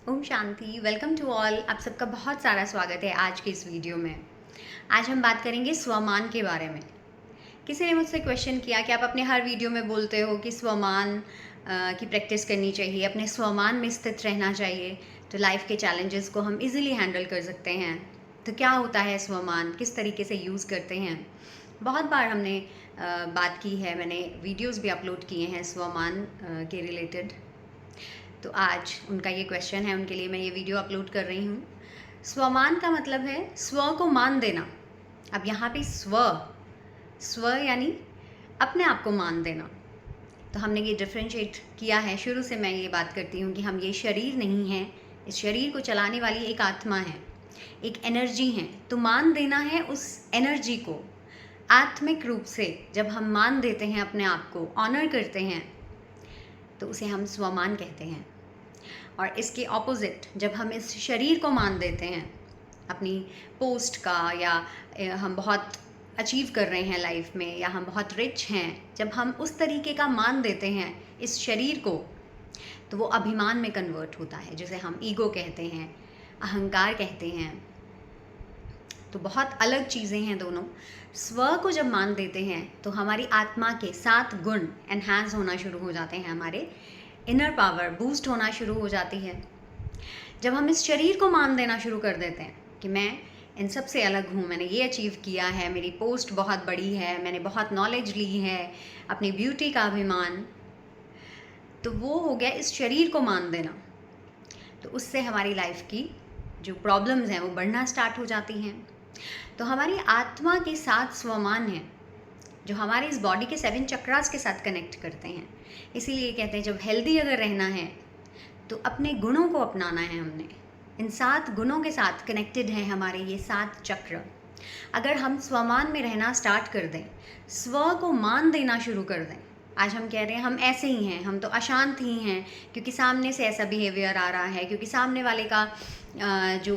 Om Shanti. Welcome to all. आप सबका बहुत सारा स्वागत है आज के इस वीडियो में। आज हम बात करेंगे स्वमान के बारे में। किसी ने मुझसे क्वेश्चन किया कि आप अपने हर वीडियो में बोलते हो कि स्वमान की प्रैक्टिस करनी चाहिए, अपने स्वमान में स्थित रहना चाहिए, तो लाइफ के चैलेंजेस को हम इजीली हैंडल कर सकते हैं। तो क्या होता है स्वमान, किस तरीके से यूज़ करते हैं? बहुत बार हमने बात की है, मैंने वीडियोस भी अपलोड किए हैं स्वमान के रिलेटेड। तो आज उनका ये क्वेश्चन है, उनके लिए मैं ये वीडियो अपलोड कर रही हूँ। स्वमान का मतलब है स्व को मान देना। अब यहाँ पे स्व स्व यानी अपने आप को मान देना। तो हमने ये डिफ्रेंशिएट किया है। शुरू से मैं ये बात करती हूँ कि हम ये शरीर नहीं हैं, इस शरीर को चलाने वाली एक आत्मा है, एक एनर्जी है। तो मान देना है उस एनर्जी को आत्मिक रूप से। जब हम मान देते हैं, अपने आप को ऑनर करते हैं, तो उसे हम स्वमान कहते हैं। और इसके ऑपोजिट, जब हम इस शरीर को मान देते हैं अपनी पोस्ट का, या हम बहुत अचीव कर रहे हैं लाइफ में, या हम बहुत रिच हैं, जब हम उस तरीके का मान देते हैं इस शरीर को, तो वो अभिमान में कन्वर्ट होता है, जिसे हम ईगो कहते हैं, अहंकार कहते हैं। तो बहुत अलग चीज़ें हैं दोनों। स्व को जब मान देते हैं तो हमारी आत्मा के 7 गुण एनहांस होना शुरू हो जाते हैं, हमारे इनर पावर बूस्ट होना शुरू हो जाती है। जब हम इस शरीर को मान देना शुरू कर देते हैं कि मैं इन सब से अलग हूँ, मैंने ये अचीव किया है, मेरी पोस्ट बहुत बड़ी है, मैंने बहुत नॉलेज ली है, अपनी ब्यूटी का अभिमान, तो वो हो गया इस शरीर को मान देना। तो उससे हमारी लाइफ की जो प्रॉब्लम्स हैं वो बढ़ना स्टार्ट हो जाती हैं। तो हमारी आत्मा के 7 स्वमान हैं जो हमारे इस बॉडी के 7 चक्रास के साथ कनेक्ट करते हैं। इसीलिए कहते हैं जब हेल्दी अगर रहना है तो अपने गुणों को अपनाना है। हमने इन 7 गुणों के साथ कनेक्टेड हैं हमारे ये 7 चक्र। अगर हम स्वमान में रहना स्टार्ट कर दें, स्व को मान देना शुरू कर दें, आज हम कह रहे हैं हम ऐसे ही हैं, हम तो अशांत ही हैं क्योंकि सामने से ऐसा बिहेवियर आ रहा है, क्योंकि सामने वाले का जो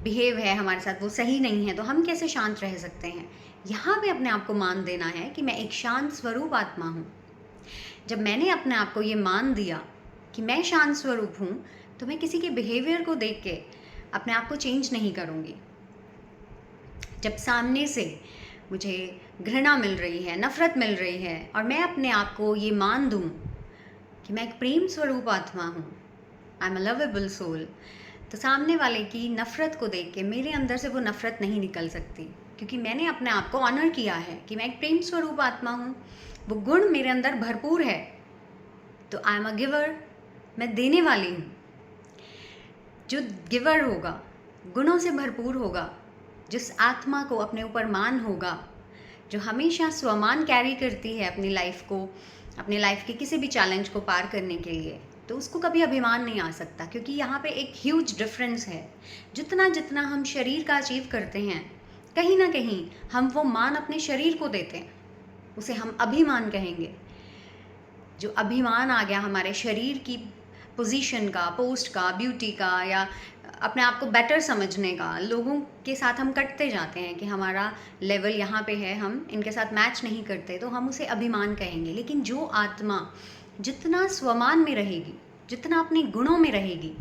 बिहेव है हमारे साथ वो सही नहीं है, तो हम कैसे शांत रह सकते हैं? यहाँ पे अपने आप को मान देना है कि मैं एक शांत स्वरूप आत्मा हूँ। जब मैंने अपने आप को ये मान दिया कि मैं शांत स्वरूप हूँ, तो मैं किसी के बिहेवियर को देख के अपने आप को चेंज नहीं करूँगी। जब सामने से मुझे घृणा मिल रही है, नफ़रत मिल रही है, और मैं अपने आप को ये मान दूँ कि मैं एक प्रेम स्वरूप आत्मा हूँ, I am a lovable soul, तो सामने वाले की नफ़रत को देख के मेरे अंदर से वो नफ़रत नहीं निकल सकती, क्योंकि मैंने अपने आप को ऑनर किया है कि मैं एक प्रेम स्वरूप आत्मा हूँ, वो गुण मेरे अंदर भरपूर है। तो आई एम अ गिवर, मैं देने वाली हूँ। जो गिवर होगा, गुणों से भरपूर होगा, जिस आत्मा को अपने ऊपर मान होगा, जो हमेशा स्वमान कैरी करती है अपनी लाइफ को, अपने लाइफ के किसी भी चैलेंज को पार करने के लिए, तो उसको कभी अभिमान नहीं आ सकता। क्योंकि यहाँ पे एक ह्यूज डिफरेंस है। जितना जितना हम शरीर का अचीव करते हैं, कहीं ना कहीं हम वो मान अपने शरीर को देते हैं, उसे हम अभिमान कहेंगे। जो अभिमान आ गया हमारे शरीर की पोजीशन का, पोस्ट का, ब्यूटी का, या अपने आप को बेटर समझने का, लोगों के साथ हम कटते जाते हैं कि हमारा लेवल यहाँ पे है, हम इनके साथ मैच नहीं करते, तो हम उसे अभिमान कहेंगे। लेकिन जो आत्मा जितना स्वमान में रहेगी, जितना अपने गुणों में रहेगी,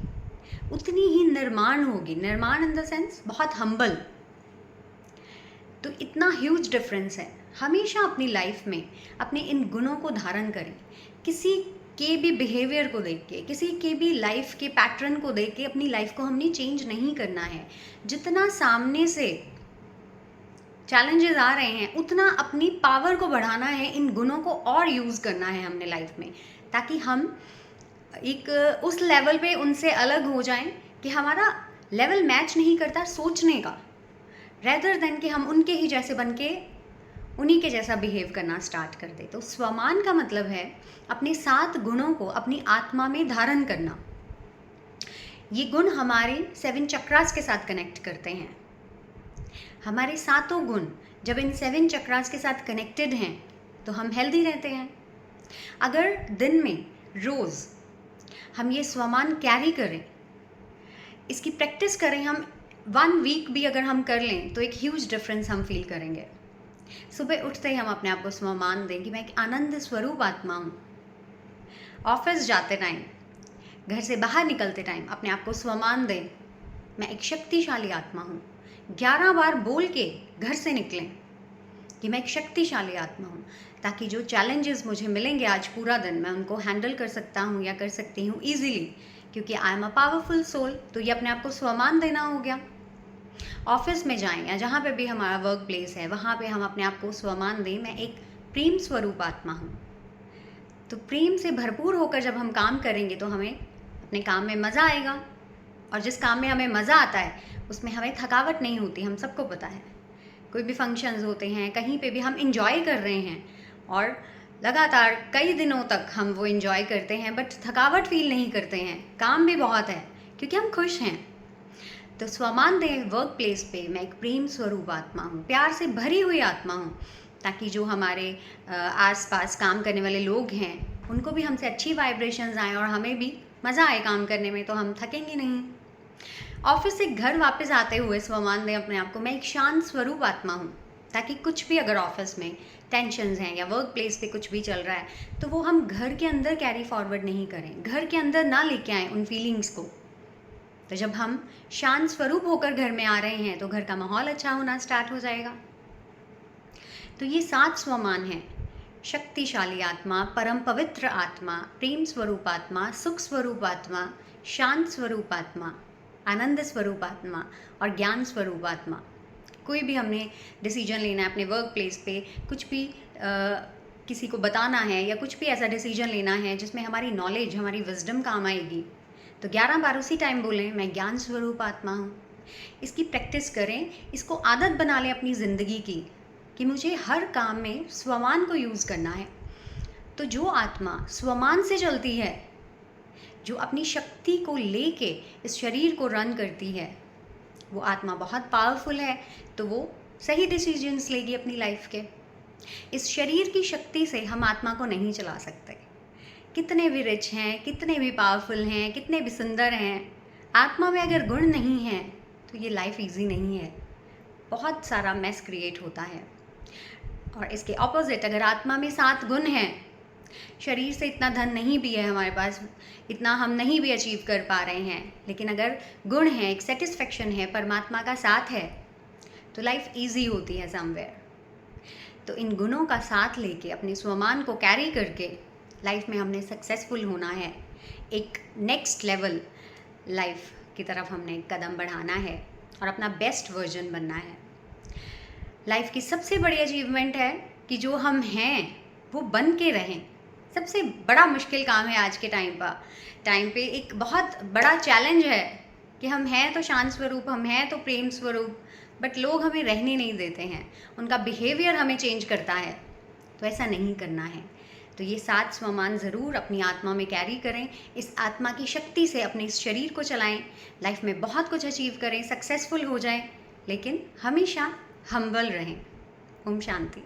उतनी ही निर्माण होगी। निर्माण इन द सेंस बहुत हम्बल। तो इतना ह्यूज डिफरेंस है। हमेशा अपनी लाइफ में अपने इन गुणों को धारण करें। किसी के भी बिहेवियर को देख के, किसी के भी लाइफ के पैटर्न को देख के अपनी लाइफ को हमने चेंज नहीं करना है। जितना सामने से चैलेंजेस आ रहे हैं, उतना अपनी पावर को बढ़ाना है, इन गुणों को और यूज़ करना है हमने लाइफ में, ताकि हम एक उस लेवल पे उनसे अलग हो जाएं कि हमारा लेवल मैच नहीं करता सोचने का, रेदर देन कि हम उनके ही जैसे बन के उन्हीं के जैसा बिहेव करना स्टार्ट कर दे। तो स्वमान का मतलब है अपने 7 गुणों को अपनी आत्मा में धारण करना। ये गुण हमारे 7 चक्रास के साथ कनेक्ट करते हैं। हमारे 7 गुण जब इन 7 चक्रास के साथ कनेक्टेड हैं तो हम हेल्दी रहते हैं। अगर दिन में रोज़ हम ये स्वमान कैरी करें, इसकी प्रैक्टिस करें, हम 1 वीक भी अगर हम कर लें, तो एक ह्यूज डिफरेंस हम फील करेंगे। सुबह उठते ही हम अपने आप को स्वमान दें कि मैं एक आनंद स्वरूप आत्मा हूँ। ऑफिस जाते टाइम घर से बाहर निकलते टाइम अपने आप को स्वमान दें, मैं एक शक्तिशाली आत्मा हूँ। 11 बार बोल के घर से निकलें कि मैं एक शक्तिशाली आत्मा हूँ, ताकि जो चैलेंजेस मुझे मिलेंगे आज पूरा दिन मैं उनको हैंडल कर सकता हूँ या कर सकती हूँ ईजिली, क्योंकि I am a powerful soul. तो ये अपने आप को स्वमान देना हो गया। ऑफिस में जाएं या जहाँ पे भी हमारा वर्क प्लेस है वहाँ पे हम अपने आप को स्वमान दें, मैं एक प्रेम स्वरूप आत्मा हूँ। तो प्रेम से भरपूर होकर जब हम काम करेंगे तो हमें अपने काम में मज़ा आएगा, और जिस काम में हमें मज़ा आता है उसमें हमें थकावट नहीं होती। हम सबको पता है, कोई भी फंक्शंस होते हैं, कहीं पे भी हम इंजॉय कर रहे हैं और लगातार कई दिनों तक हम वो इंजॉय करते हैं, बट थकावट फील नहीं करते हैं। काम भी बहुत है क्योंकि हम खुश हैं। तो स्वमान दें वर्क प्लेस पे, मैं एक प्रेम स्वरूप आत्मा हूँ, प्यार से भरी हुई आत्मा हूँ, ताकि जो हमारे आसपास काम करने वाले लोग हैं उनको भी हमसे अच्छी वाइब्रेशंस आएँ और हमें भी मज़ा आए काम करने में, तो हम थकेंगे नहीं। ऑफिस से घर वापस आते हुए स्वमान दें अपने आप को, मैं एक शांत स्वरूप आत्मा हूँ, ताकि कुछ भी अगर ऑफिस में टेंशन्स हैं या वर्क प्लेस पे कुछ भी चल रहा है तो वो हम घर के अंदर कैरी फॉरवर्ड नहीं करें, घर के अंदर ना लेके आएँ उन फीलिंग्स को। तो जब हम शांत स्वरूप होकर घर में आ रहे हैं तो घर का माहौल अच्छा होना स्टार्ट हो जाएगा। तो ये 7 स्वमान हैं: शक्तिशाली आत्मा, परम पवित्र आत्मा, प्रेम स्वरूप आत्मा, सुख स्वरूप आत्मा, शांत स्वरूप आत्मा, आनंद स्वरूप आत्मा और ज्ञान स्वरूप आत्मा। कोई भी हमने डिसीजन लेना है अपने वर्क प्लेस पे, कुछ भी किसी को बताना है या कुछ भी ऐसा डिसीजन लेना है जिसमें हमारी नॉलेज, हमारी विजडम काम आएगी, तो 11 बार उसी टाइम बोलें, मैं ज्ञान स्वरूप आत्मा हूँ। इसकी प्रैक्टिस करें, इसको आदत बना लें अपनी ज़िंदगी की कि मुझे हर काम में स्वमान को यूज़ करना है। तो जो आत्मा स्वमान से चलती है, जो अपनी शक्ति को लेके इस शरीर को रन करती है, वो आत्मा बहुत पावरफुल है। तो वो सही डिसीजंस लेगी अपनी लाइफ के। इस शरीर की शक्ति से हम आत्मा को नहीं चला सकते। कितने भी रिच हैं, कितने भी पावरफुल हैं, कितने भी सुंदर हैं, आत्मा में अगर गुण नहीं है तो ये लाइफ इजी नहीं है, बहुत सारा मैस क्रिएट होता है। और इसके ऑपोजिट, अगर आत्मा में 7 गुण हैं, शरीर से इतना धन नहीं भी है हमारे पास, इतना हम नहीं भी अचीव कर पा रहे हैं, लेकिन अगर गुण है, एक सेटिस्फेक्शन है, परमात्मा का साथ है, तो लाइफ इजी होती है समवेयर। तो इन गुणों का साथ लेके अपने स्वमान को कैरी करके लाइफ में हमने सक्सेसफुल होना है। एक नेक्स्ट लेवल लाइफ की तरफ हमने कदम बढ़ाना है और अपना बेस्ट वर्जन बनना है। लाइफ की सबसे बड़ी अचीवमेंट है कि जो हम हैं वो बन के रहें। सबसे बड़ा मुश्किल काम है आज के टाइम पे एक बहुत बड़ा चैलेंज है कि हम हैं तो शांत स्वरूप, हम हैं तो प्रेम स्वरूप, बट लोग हमें रहने नहीं देते हैं, उनका बिहेवियर हमें चेंज करता है। तो ऐसा नहीं करना है। तो ये 7 स्वमान ज़रूर अपनी आत्मा में कैरी करें, इस आत्मा की शक्ति से अपने इस शरीर को चलाएं, लाइफ में बहुत कुछ अचीव करें, सक्सेसफुल हो जाएं, लेकिन हमेशा हम्बल रहें। ओम शांति।